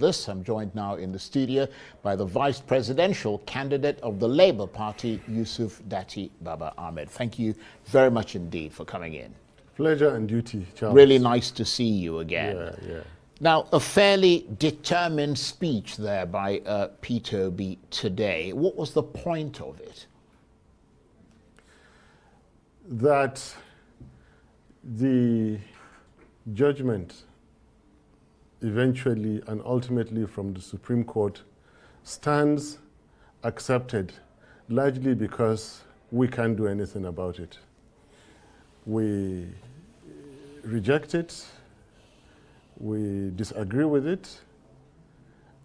I'm joined now in the studio by the vice presidential candidate of the Labour Party, Yusuf Datti Baba Ahmed. Thank you very much indeed for coming in. Pleasure and duty, Charles. Really nice to see you again. Yeah. Now, a fairly determined speech there by Peter Obi today. What was the point of it? That the judgment eventually and ultimately from the Supreme Court stands accepted, largely because we can't do anything about it. We reject it, we disagree with it,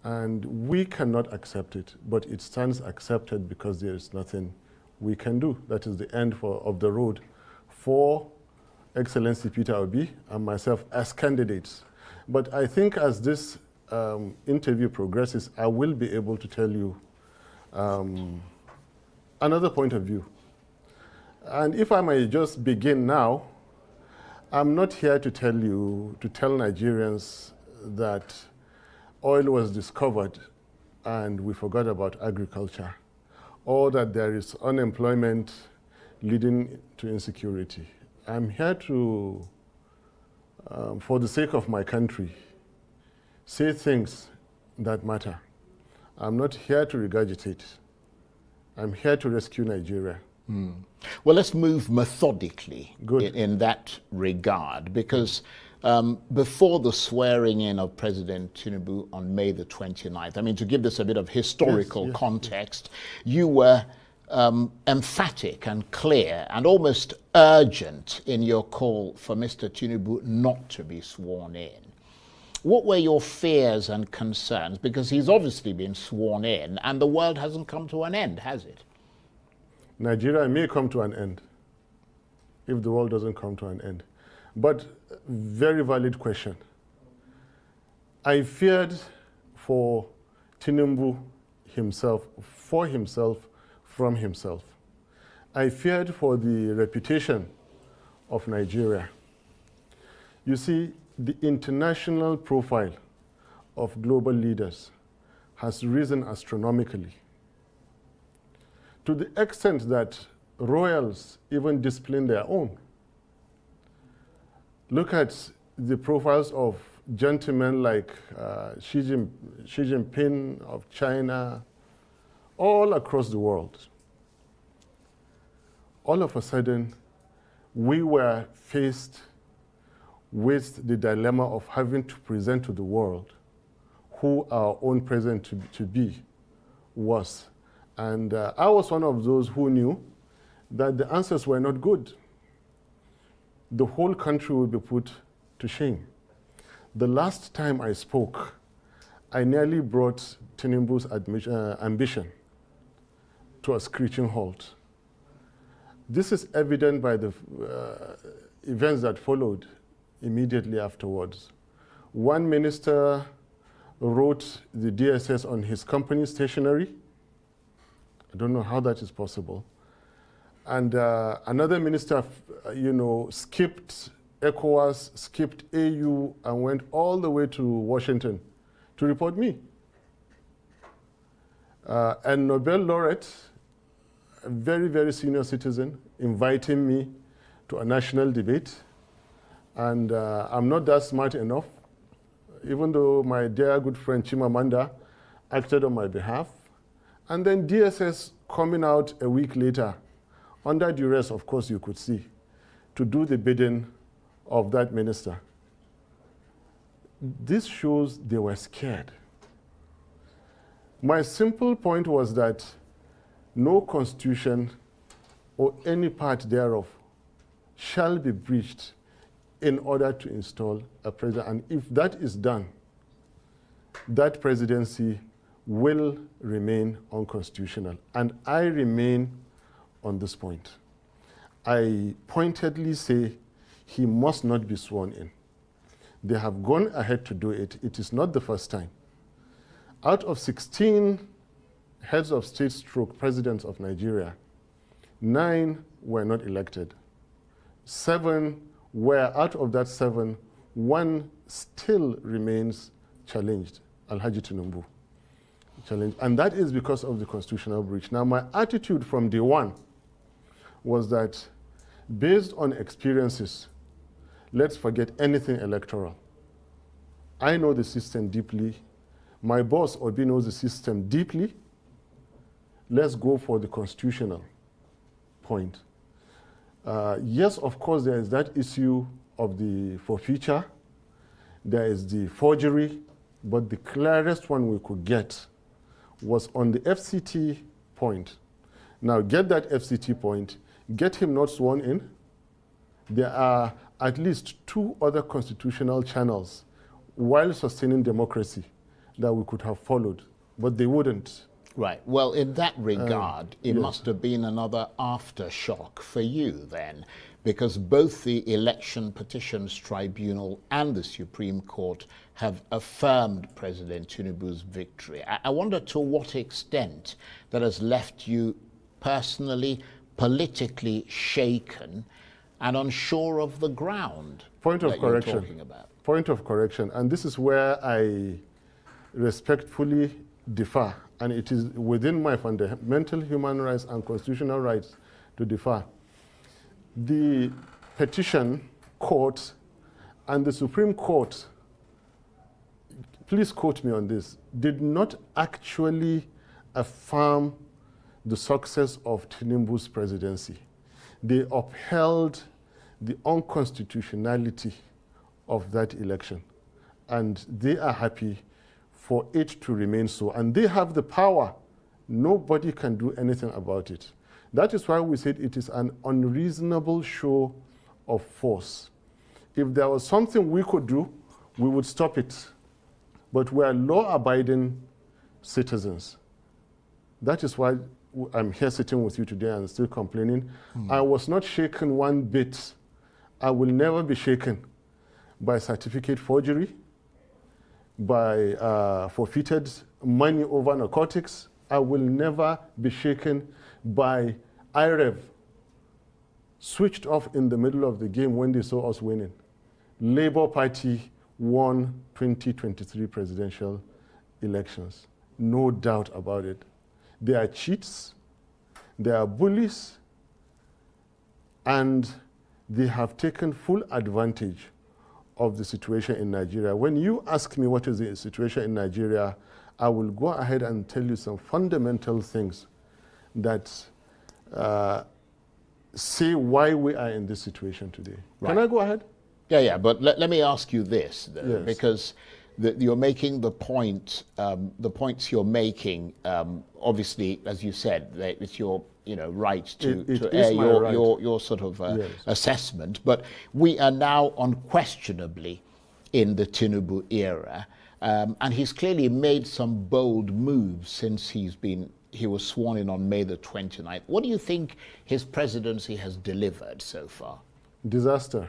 and we cannot accept it, but it stands accepted because there is nothing we can do. That is the end of the road for Excellency Peter Obi and myself as candidates. But I think as this interview progresses, I will be able to tell you another point of view. And if I may just begin now, I'm not here to tell Nigerians that oil was discovered and we forgot about agriculture, or that there is unemployment leading to insecurity. I'm here to, for the sake of my country, say things that matter. I'm not here to regurgitate. I'm here to rescue Nigeria. Well, let's move methodically in that regard, because before the swearing in of President Tinubu on May the 29th, I mean, to give this a bit of historical context, you were emphatic and clear and almost urgent in your call for Mr. Tinubu not to be sworn in. What were your fears and concerns? Because he's obviously been sworn in and the world hasn't come to an end, has it? Nigeria may come to an end if the world doesn't come to an end. But very valid question. I feared for Tinubu himself, for himself, from himself. I feared for the reputation of Nigeria. You see, the international profile of global leaders has risen astronomically, to the extent that royals even discipline their own. Look at the profiles of gentlemen like Xi Jinping of China, all across the world. All of a sudden, we were faced with the dilemma of having to present to the world who our own president to be was. And I was one of those who knew that the answers were not good. The whole country would be put to shame. The last time I spoke, I nearly brought Tinubu's ambition to a screeching halt. This is evident by the events that followed immediately afterwards. One minister wrote the DSS on his company stationery. I don't know how that is possible. And another minister, skipped ECOWAS, skipped AU, and went all the way to Washington to report me. And Nobel laureate, a very, very senior citizen, inviting me to a national debate. And I'm not that smart enough, even though my dear good friend Chimamanda acted on my behalf. And then DSS coming out a week later, under duress, of course, you could see, to do the bidding of that minister. This shows they were scared. My simple point was that no constitution or any part thereof shall be breached in order to install a president. And if that is done, that presidency will remain unconstitutional. And I remain on this point. I pointedly say he must not be sworn in. They have gone ahead to do it. It is not the first time. Out of 16 heads of state stroke presidents of Nigeria, 9 were not elected. 7 were, out of that 7, 1 still remains challenged Alhaji Tinubu challenge. And that is because of the constitutional breach. Now, my attitude from day one was that based on experiences, let's forget anything electoral. I know the system deeply. My boss, Obi, knows the system deeply. Let's go for the constitutional point. Yes, of course, there is that issue of the forfeiture. There is the forgery. But the clearest one we could get was on the FCT point. Now, get that FCT point, get him not sworn in. There are at least 2 other constitutional channels while sustaining democracy that we could have followed, but they wouldn't. Right. Well, in that regard, it must have been another aftershock for you then, because both the Election Petitions Tribunal and the Supreme Court have affirmed President Tinubu's victory. I wonder to what extent that has left you personally, politically shaken and unsure of the ground. Point of correction. You're talking about. Point of correction. And this is where I respectfully differ. And it is within my fundamental human rights and constitutional rights to differ. The petition court and the Supreme Court, please quote me on this, did not actually affirm the success of Tinubu's presidency. They upheld the unconstitutionality of that election. And they are happy for it to remain so. And they have the power. Nobody can do anything about it. That is why we said it is an unreasonable show of force. If there was something we could do, we would stop it. But we are law-abiding citizens. That is why I'm here sitting with you today and still complaining. I was not shaken one bit. I will never be shaken by certificate forgery, by forfeited money over narcotics. I will never be shaken by IREV switched off in the middle of the game when they saw us winning. Labour Party won 2023 presidential elections. No doubt about it. They are cheats, they are bullies, and they have taken full advantage of the situation in Nigeria. When you ask me what is the situation in Nigeria, I will go ahead and tell you some fundamental things that say why we are in this situation today. Right. Can I go ahead? Yeah, but let me ask you this, though, yes. Because you're making the point, the points you're making, obviously, as you said, it's your right to air your sort of yes. assessment. But we are now unquestionably in the Tinubu era, and he's clearly made some bold moves since he was sworn in on May the 29th. What do you think his presidency has delivered so far? Disaster.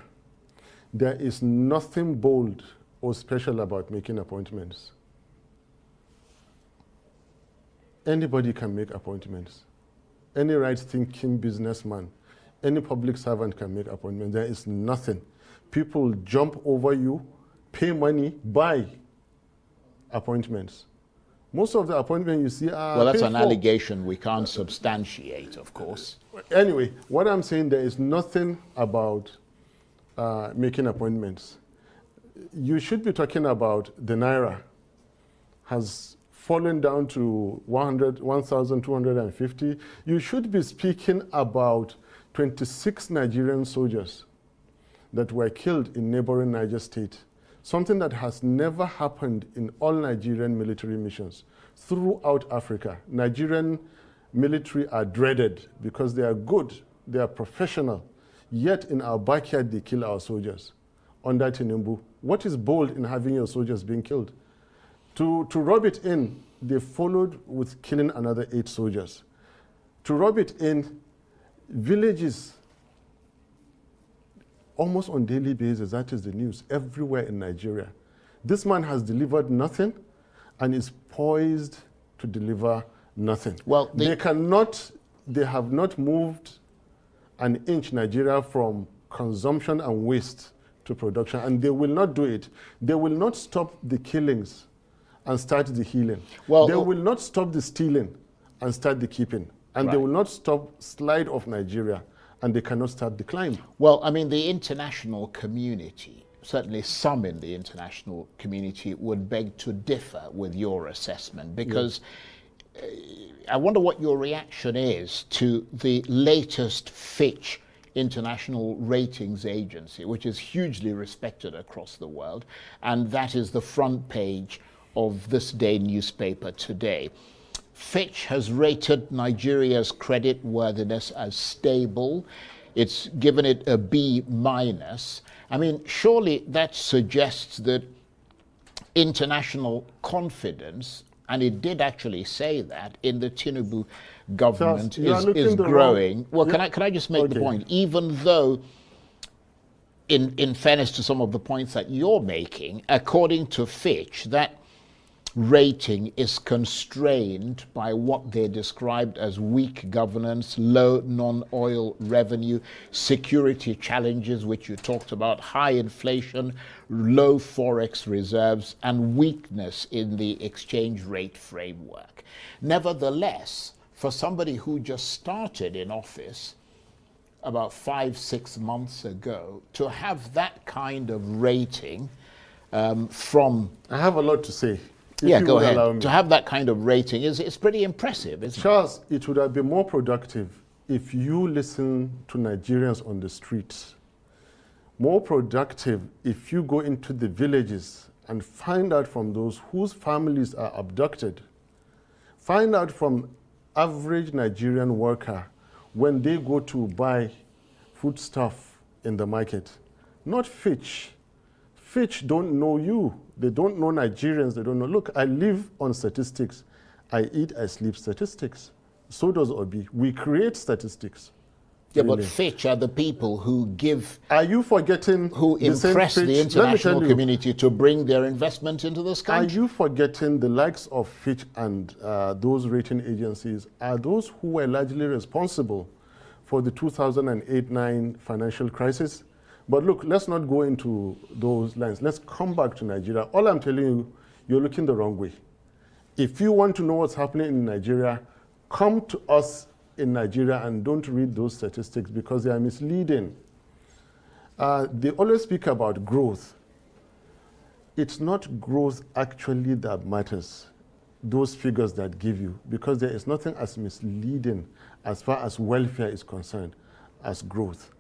There is nothing bold or special about making appointments. Anybody can make appointments. Any right-thinking businessman, any public servant can make appointments. There is nothing. People jump over you, pay money, buy appointments. Most of the appointments you see are well, that's an allegation we can't substantiate, of course. Anyway, what I'm saying, there is nothing about making appointments. You should be talking about the Naira has fallen down to 1,250. You should be speaking about 26 Nigerian soldiers that were killed in neighboring Niger State. Something that has never happened in all Nigerian military missions throughout Africa. Nigerian military are dreaded because they are good, they are professional, yet in our backyard they kill our soldiers under Tinubu. What is bold in having your soldiers being killed? To rub it in, they followed with killing another 8 soldiers. To rub it in, villages, almost on daily basis, that is the news, everywhere in Nigeria. This man has delivered nothing and is poised to deliver nothing. Well, they have not moved an inch Nigeria from consumption and waste to production, and they will not do it. They will not stop the killings and start the healing. Well, they will not stop the stealing and start the keeping. And they will not stop slide of Nigeria, and they cannot start the climb. Well, I mean, the international community, certainly some in the international community, would beg to differ with your assessment, because I wonder what your reaction is to the latest Fitch international ratings agency, which is hugely respected across the world, and that is the front page of this day newspaper today. Fitch has rated Nigeria's credit worthiness as stable. It's given it a B minus. I mean, surely that suggests that international confidence, and it did actually say that, in the Tinubu government is growing. Well, can I just make the point? Even though, in fairness to some of the points that you're making, according to Fitch, that rating is constrained by what they described as weak governance, low non-oil revenue, security challenges, which you talked about, high inflation, low forex reserves, and weakness in the exchange rate framework. Nevertheless, for somebody who just started in office about 5-6 months ago, to have that kind of rating from... I have a lot to say. Yeah, go ahead. To have that kind of rating is pretty impressive, isn't it? Charles, it would have been more productive if you listen to Nigerians on the streets. More productive if you go into the villages and find out from those whose families are abducted. Find out from average Nigerian worker when they go to buy foodstuff in the market. Not Fitch. Fitch don't know you. They don't know Nigerians. They don't know. Look, I live on statistics. I eat, I sleep statistics. So does Obi. We create statistics. Yeah, really. But Fitch are the people who give... Are you forgetting... Who impress the international community to bring their investment into this country? Are you forgetting the likes of Fitch and those rating agencies are those who were largely responsible for the 2008-9 financial crisis? But look, let's not go into those lines. Let's come back to Nigeria. All I'm telling you, you're looking the wrong way. If you want to know what's happening in Nigeria, come to us in Nigeria and don't read those statistics because they are misleading. They always speak about growth. It's not growth actually that matters, those figures that give you, because there is nothing as misleading as far as welfare is concerned as growth.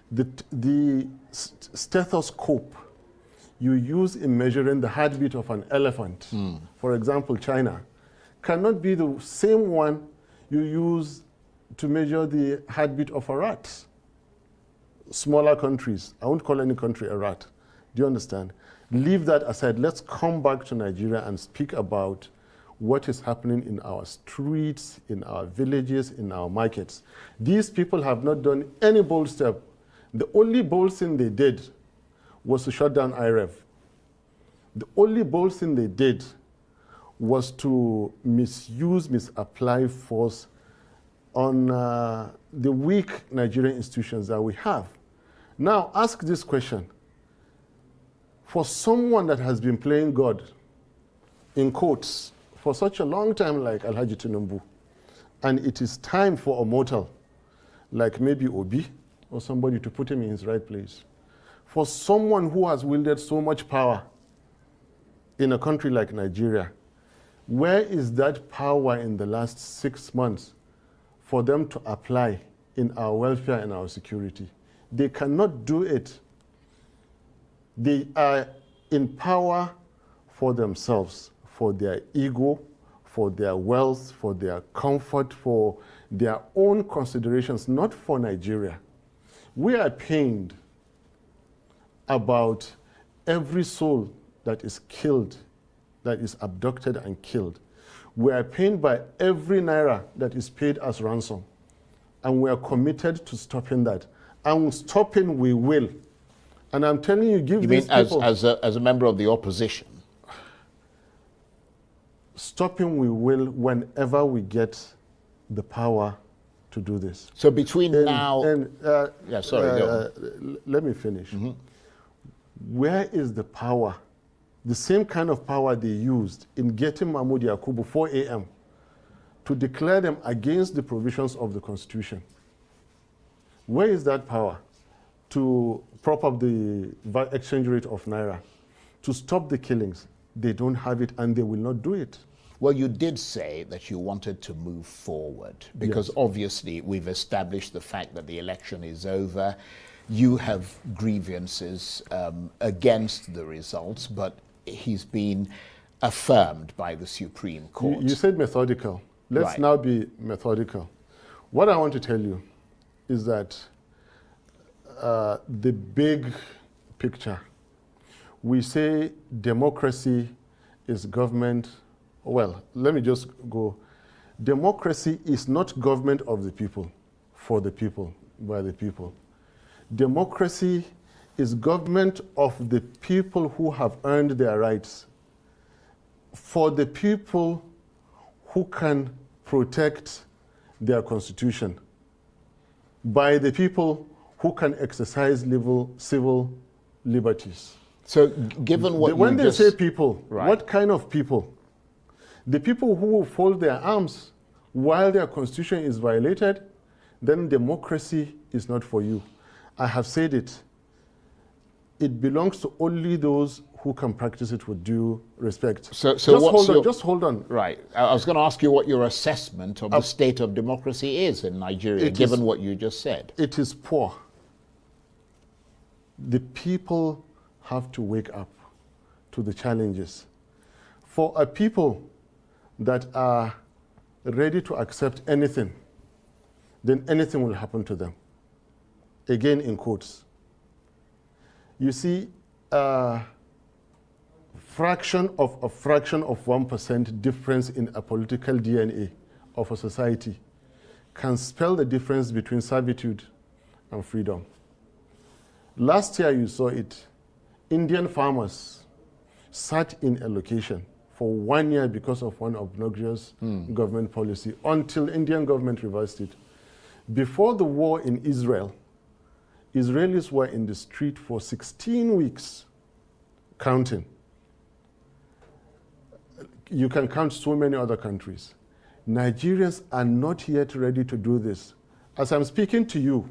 The stethoscope you use in measuring the heartbeat of an elephant, for example, China, cannot be the same one you use to measure the heartbeat of a rat. Smaller countries, I won't call any country a rat. Do you understand? Leave that aside. Let's come back to Nigeria and speak about what is happening in our streets, in our villages, in our markets. These people have not done any bold step. The only bold thing they did was to shut down IREV. The only bold thing they did was to misapply force on the weak Nigerian institutions that we have. Now, ask this question. For someone that has been playing God, in quotes, for such a long time like Alhaji Tinubu, and it is time for a mortal, like maybe Obi, or somebody to put him in his right place. For someone who has wielded so much power in a country like Nigeria, where is that power in the last 6 months for them to apply in our welfare and our security? They cannot do it. They are in power for themselves, for their ego, for their wealth, for their comfort, for their own considerations, not for Nigeria. We are pained about every soul that is killed, that is abducted and killed. We are pained by every naira that is paid as ransom. And we are committed to stopping that. And stopping we will. And I'm telling you, give these people... as a member of the opposition? Stopping we will whenever we get the power to do this. So between now... let me finish. Where is the power the same kind of power they used in getting Mahmoud Yakubu 4 a.m. to declare them against the provisions of the Constitution. Where is that power? To prop up the exchange rate of Naira, to stop the killings. They don't have it, and they will not do it. Well, you did say that you wanted to move forward because obviously we've established the fact that the election is over. You have grievances against the results, but he's been affirmed by the Supreme Court. You said methodical. Let's now be methodical. What I want to tell you is that the big picture, we say democracy is government. Well, let me just go. Democracy is not government of the people, for the people, by the people. Democracy is government of the people who have earned their rights, for the people who can protect their constitution, by the people who can exercise civil liberties. So given what when you they say people, Right. what kind of people? The people who will fold their arms while their constitution is violated, then democracy is not for you. I have said it. It belongs to only those who can practice it with due respect. So just hold on. Right. I was going to ask you what your assessment of the state of democracy is in Nigeria, given what you just said. It is poor. The people have to wake up to the challenges. For a people that are ready to accept anything, then anything will happen to them. Again, in quotes. You see, a fraction of 1% difference in a political DNA of a society can spell the difference between servitude and freedom. Last year you saw it. Indian farmers sat in a location for 1 year because of one obnoxious government policy until Indian government reversed it. Before the war in Israel, Israelis were in the street for 16 weeks, counting. You can count so many other countries. Nigerians are not yet ready to do this. As I'm speaking to you,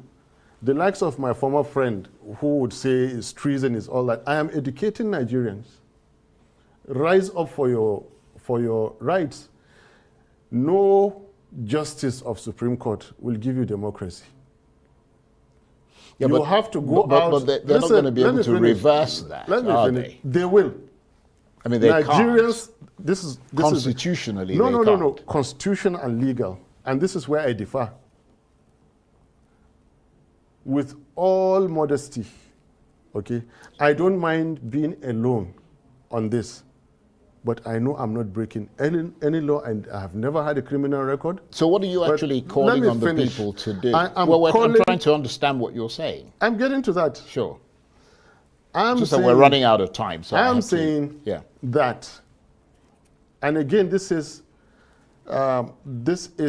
the likes of my former friend who would say it's treason, is all that, I am educating Nigerians. Rise up for your rights. No justice of Supreme Court will give you democracy. Yeah, you have to go out. But they're not going to be able to reverse that, are they? They will. I mean, they Nigerians, can't. this is Constitutionally, no. Constitution and legal. And this is where I differ. With all modesty, okay, I don't mind being alone on this. But I know I'm not breaking any law, and I have never had a criminal record. So what are you actually calling on the people to do? I'm trying to understand what you're saying. I'm getting to that. Sure. Just that we're running out of time. So I'm saying that, and again, this is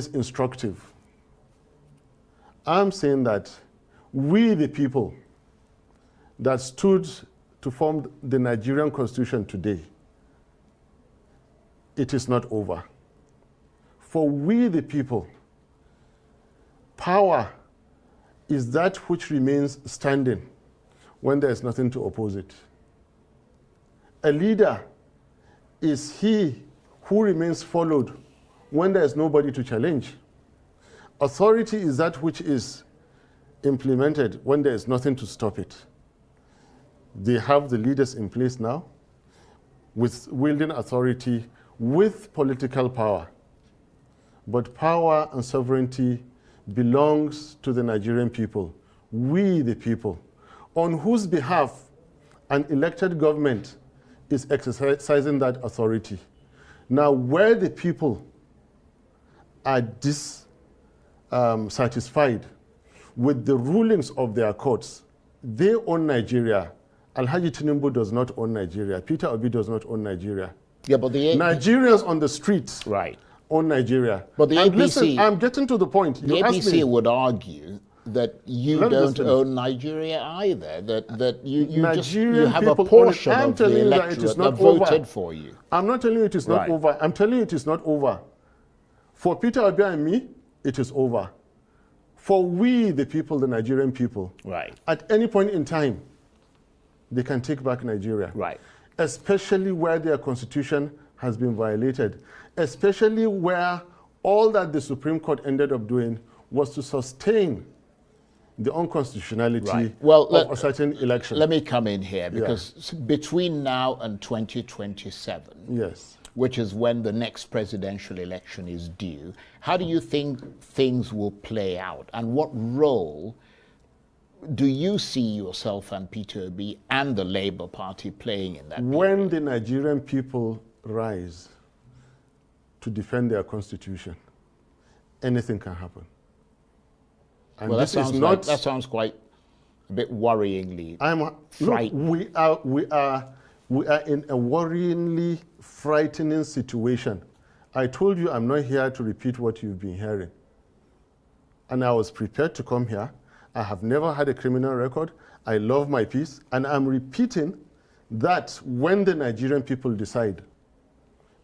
instructive. I'm saying that we, the people that stood to form the Nigerian Constitution today, it is not over. For we, the people, power is that which remains standing when there is nothing to oppose it. A leader is he who remains followed when there is nobody to challenge. Authority is that which is implemented when there is nothing to stop it. They have the leaders in place now with wielding authority with political power. But power and sovereignty belongs to the Nigerian people, we the people, on whose behalf an elected government is exercising that authority. Now, where the people are dissatisfied with the rulings of their courts, they own Nigeria. Alhaji Tinubu does not own Nigeria. Peter Obi does not own Nigeria. Yeah, but Nigerians on the streets own Nigeria. But the and APC, listen, I'm getting to the point. The APC would argue that you Let me don't just finish. own Nigeria either. That you Nigerian have a people portion I'm of the telling you that it electorate is that not voted over. for you. I'm not telling you it is not Right. over. I'm telling you it is not over. For Peter Obi and me, it is over. For we, the people, the Nigerian people, Right. at any point in time, they can take back Nigeria. Right. Especially where their constitution has been violated. Especially where all that the Supreme Court ended up doing was to sustain the unconstitutionality Right. Well, of a certain election. Let me come in here, because between now and 2027, Yes. which is when the next presidential election is due, how do you think things will play out? And what role do you see yourself and Peter Obi and the Labour Party playing in that? When the Nigerian people rise to defend their constitution, anything can happen. And Well, this is not. that sounds quite a bit worryingly Look, frightening. we are in a worryingly frightening situation. I told you I'm not here to repeat what you've been hearing. And I was prepared to come here. I have never had a criminal record. I love my peace. And I'm repeating that when the Nigerian people decide,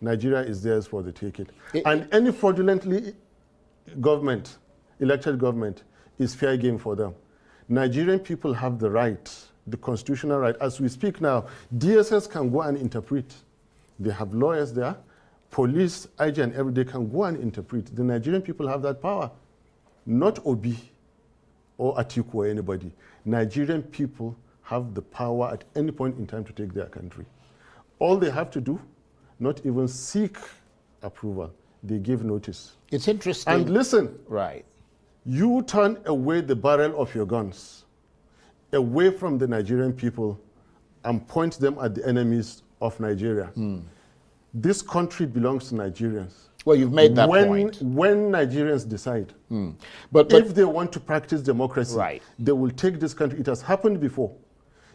Nigeria is theirs for the taking. And any fraudulently elected government, is fair game for them. Nigerian people have the right, the constitutional right. As we speak now, DSS can go and interpret. They have lawyers there, police, IG, and every day can go and interpret. The Nigerian people have that power, not Obi or Atiku or anybody. Nigerian people have the power at any point in time to take their country. All they have to do, not even seek approval. They give notice. It's interesting. And listen, Right. you turn away the barrel of your guns, away from the Nigerian people, and point them at the enemies of Nigeria. This country belongs to Nigerians. Well, you've made that point. When Nigerians decide, But if they want to practice democracy, Right. they will take this country. It has happened before.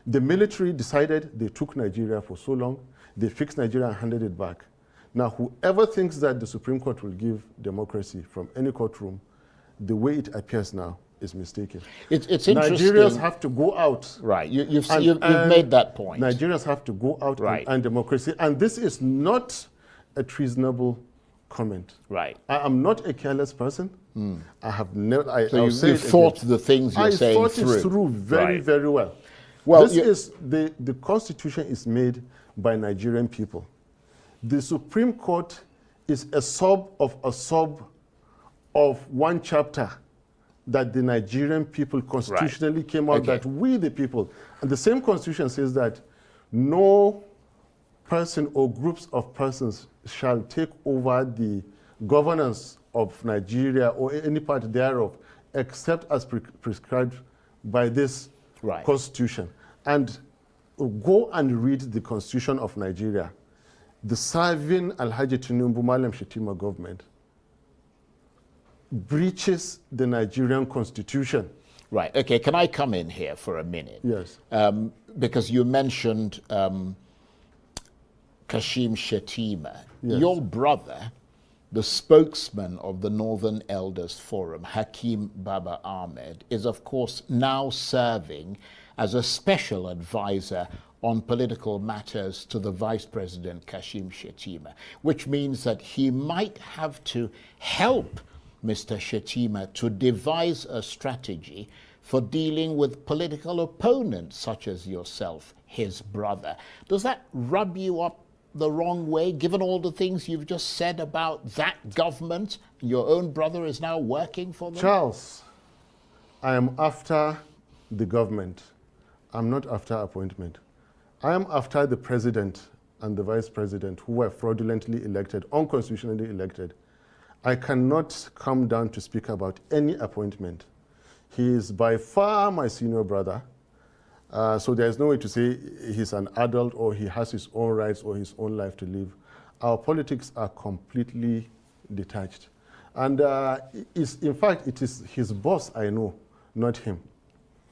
The military decided, they took Nigeria for so long, they fixed Nigeria and handed it back. Now, whoever thinks that the Supreme Court will give democracy from any courtroom, the way it appears now is mistaken. it's interesting. Nigerians have to go out. Right. You've And made that point. Nigerians have to go out Right. and democracy. And this is not a treasonable comment. Right. I am not a careless person. I have never. So you've thought the things you're saying through. I thought it through very, Right. very well. Well, This is the Constitution is made by Nigerian people. The Supreme Court is a sub of one chapter that the Nigerian people constitutionally came out, Okay. that we the people, and the same constitution says that no person or groups of persons shall take over the governance of Nigeria or any part thereof except as prescribed by this Right. constitution. And go and read the constitution of Nigeria. The serving Alhaji Tinubu Malam Shetima government breaches the Nigerian constitution. Right. Okay. Can I come in here for a minute? Yes. Because you mentioned Kashim Shettima. Yes. Your brother, the spokesman of the Northern Elders Forum, Hakeem Baba Ahmed, is of course now serving as a special advisor on political matters to the Vice President Kashim Shettima, which means that he might have to help Mr. Shettima to devise a strategy for dealing with political opponents such as yourself, his brother. Does that rub you up the wrong way, given all the things you've just said about that government? Your own brother is now working for them? Charles, I am after the government. I'm not after appointment. I am after the president and the vice president who were fraudulently elected, unconstitutionally elected. I cannot come down to speak about any appointment. He is by far my senior brother. So there's no way to say he's an adult or he has his own rights or his own life to live. Our politics are completely detached. And in fact, it is his boss I know, not him.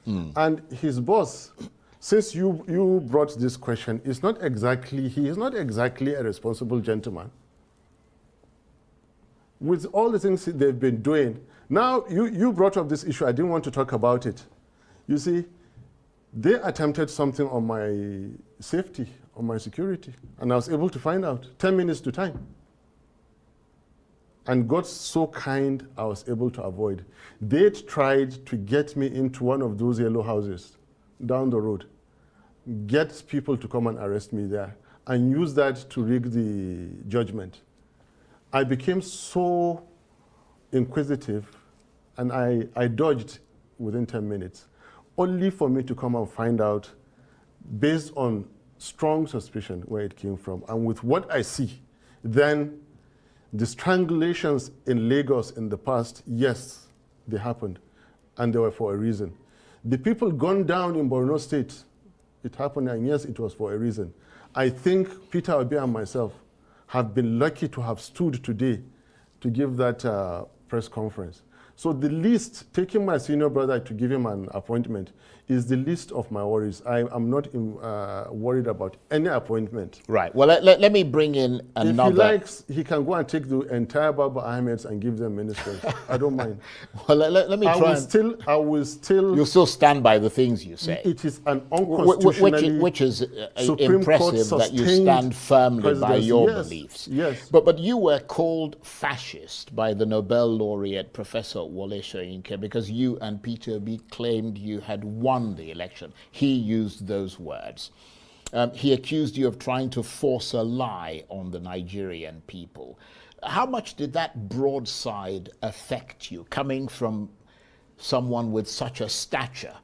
And his boss, since you brought this question, he is not exactly a responsible gentleman. with all the things they've been doing. Now, you brought up this issue. I didn't want to talk about it. You see, they attempted something on my safety, on my security, and I was able to find out 10 minutes to time. And God's so kind, I was able to avoid. They tried to get me into one of those yellow houses down the road, get people to come and arrest me there, and use that to rig the judgment. I became so inquisitive, and I dodged within 10 minutes, only for me to come and find out, based on strong suspicion, where it came from. And with what I see, then the strangulations in Lagos in the past, yes, they happened, and they were for a reason. The people gunned down in Borno State, it happened, and yes, it was for a reason. I think Peter Obi and myself have been lucky to have stood today to give that press conference. So the least, taking my senior brother to give him an appointment, is the least of my worries. I am not worried about any appointment. Right. Well, let me bring in another. If he likes, he can go and take the entire Baba Ahmeds and give them ministers. I don't mind. Well, let me try. I will still. You'll still stand by the things you say. It is an unconstitutional. Which is impressive that you stand firmly by your beliefs. Yes. But you were called fascist by the Nobel laureate Professor Wole Soyinka because you and Peter Obi claimed you had won the election. He used those words. He accused you of trying to force a lie on the Nigerian people. How much did that broadside affect you, coming from someone with such a stature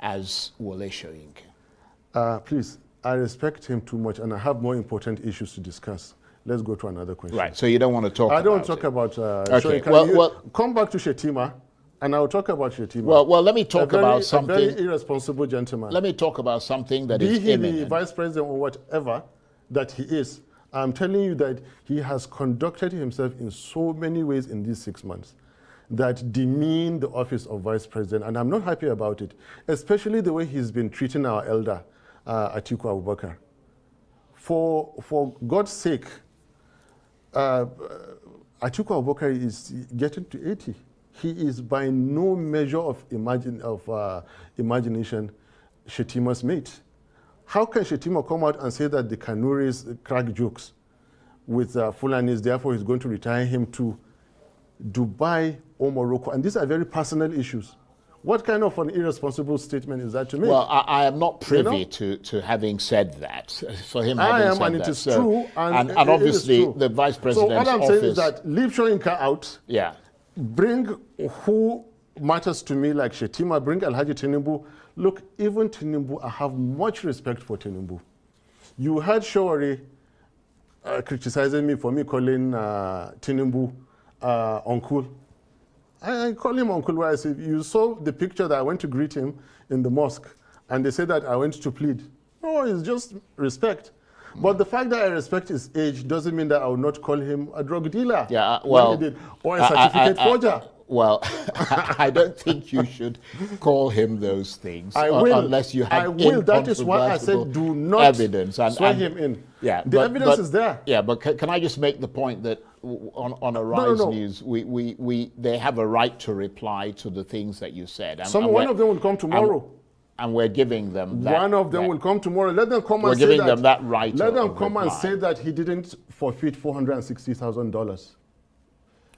as Wole Soyinka? Please, I respect him too much, and I have more important issues to discuss. Let's go to another question. Right, so you don't want to talk about it. I don't talk about okay. Soyinka. Come back to Shetima, and I'll talk about Shetima. Well, let me talk about something. A very irresponsible gentleman. Let me talk about something that is imminent. Be he the vice president or whatever that he is, I'm telling you that he has conducted himself in so many ways in these 6 months that demean the office of vice president, and I'm not happy about it, especially the way he's been treating our elder, Atiku Abubakar. For God's sake, Atiku Abubakar is getting to 80. He is by no measure of imagination Shetima's mate. How can Shetima come out and say that the Kanuris crack jokes with Fulanis, therefore he's going to retire him to Dubai or Morocco? And these are very personal issues. What kind of an irresponsible statement is that to me? Well, I am not privy to having said that. For him, I having am, said and that. it is true. And obviously, true. the vice president's office. So what I'm saying is that leave Soyinka out. Yeah. Bring who matters to me, like Shetima. Bring Alhaji Tinubu. Look, even Tinubu, I have much respect for Tinubu. You heard Shawari criticizing me for me calling Tinubu uncle. I call him uncle, where I say, you saw the picture that I went to greet him in the mosque, and they said that I went to plead. No, it's just respect. But the fact that I respect his age doesn't mean that I will not call him a drug dealer. Yeah, well, or a certificate forger. Well, I don't think you should call him those things. I will. Unless you have I will. That is why I said do not evidence. swear him in. Yeah, the evidence is there. Yeah, but can I just make the point that on Arise News, they have a right to reply to the things that you said. One of them will come tomorrow. And we're giving them that. One of them will come tomorrow. Let them come and say that. We're giving them that right. Let them come and say that he didn't forfeit $460,000.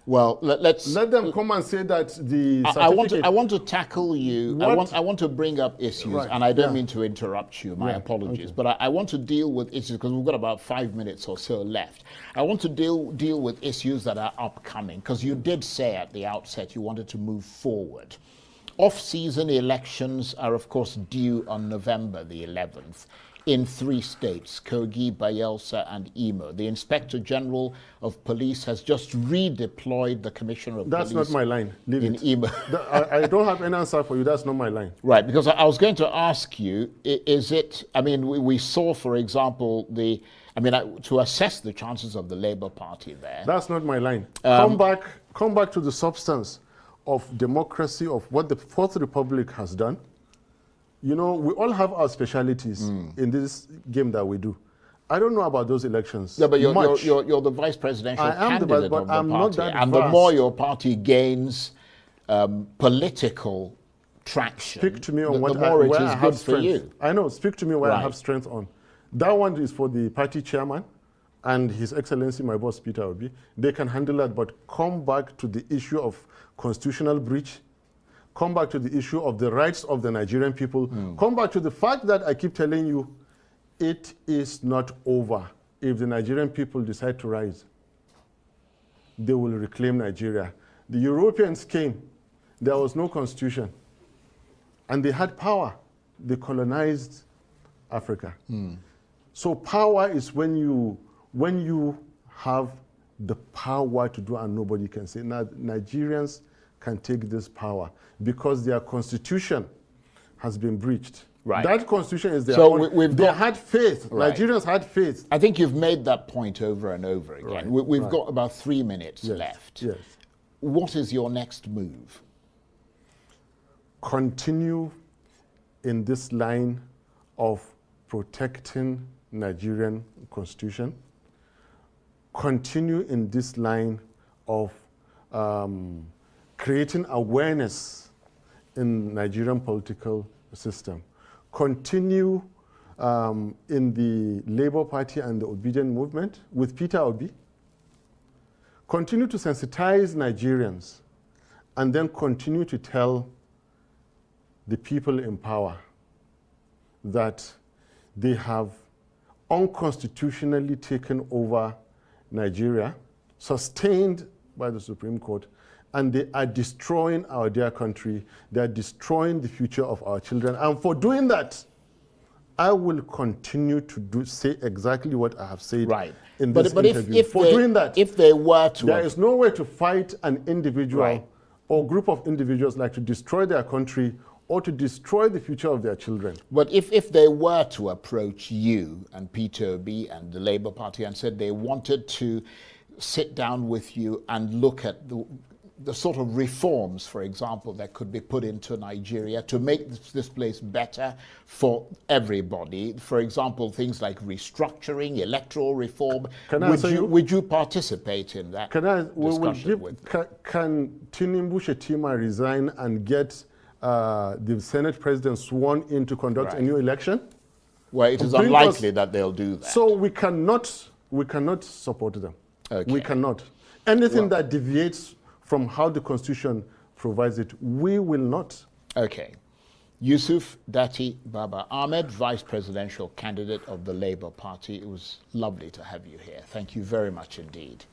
Well, let them come and say that the certificate. I want to tackle you. I want to bring up issues, and I don't mean to interrupt you. My apologies, but I want to deal with issues because we've got about 5 minutes or so left. I want to deal with issues that are upcoming because you did say at the outset you wanted to move forward. Off-season elections are, of course, due on November the 11th in 3 states, Kogi, Bayelsa, and Imo. The Inspector General of Police has just redeployed the Commissioner of Police. That's not my line. Leave in it. Imo. I don't have an answer for you. That's not my line. Right, because I was going to ask you, is it, I mean, we saw, for example, to assess the chances of the Labour Party there. That's not my line. Come back to the substance of democracy, of what the Fourth Republic has done. You know, we all have our specialities in this game that we do. I don't know about those elections. No, but much. you're the vice presidential I am candidate but of the I'm not party. that And the vast. more your party gains political traction, Speak to me on the more it where is I have good for strength. you. I know. Speak to me where I Right. have strength on. That one is for the party chairman and His Excellency, my boss, Peter Obi. They can handle that, but come back to the issue of constitutional breach. Come back to the issue of the rights of the Nigerian people. Come back to the fact that I keep telling you, it is not over. If the Nigerian people decide to rise, they will reclaim Nigeria. The Europeans came. There was no constitution. And they had power. They colonized Africa. So power is when you have the power to do and nobody can say. Now, Nigerians can take this power because their constitution has been breached. Right. That constitution is their So own. They had faith. Right. Nigerians had faith. I think you've made that point over and over again. Right, We've right. got about 3 minutes Yes, left. yes. What is your next move? Continue in this line of protecting Nigerian constitution. Continue in this line of creating awareness in Nigerian political system. Continue in the Labour Party and the Obedient Movement with Peter Obi. Continue to sensitize Nigerians and then continue to tell the people in power that they have unconstitutionally taken over Nigeria, sustained by the Supreme Court, and they are destroying our dear country. They are destroying the future of our children. And for doing that, I will continue to say exactly what I have said in this interview. Doing that, if they were to, there is no way to fight an individual Right. or group of individuals like to destroy their country or to destroy the future of their children. But if they were to approach you and Peter Obi and the Labour Party and said they wanted to sit down with you and look at the sort of reforms, for example, that could be put into Nigeria to make this place better for everybody, for example, things like restructuring, electoral reform, would you participate in that discussion with them? Can Tinubu Shetima resign and get the Senate president sworn in to conduct a new election? Well, it is unlikely that they'll do that. So we cannot support them. Okay. We cannot. Anything that deviates from how the Constitution provides it, we will not. Okay. Yusuf, Datti, Baba Ahmed, Vice Presidential Candidate of the Labour Party. It was lovely to have you here. Thank you very much indeed.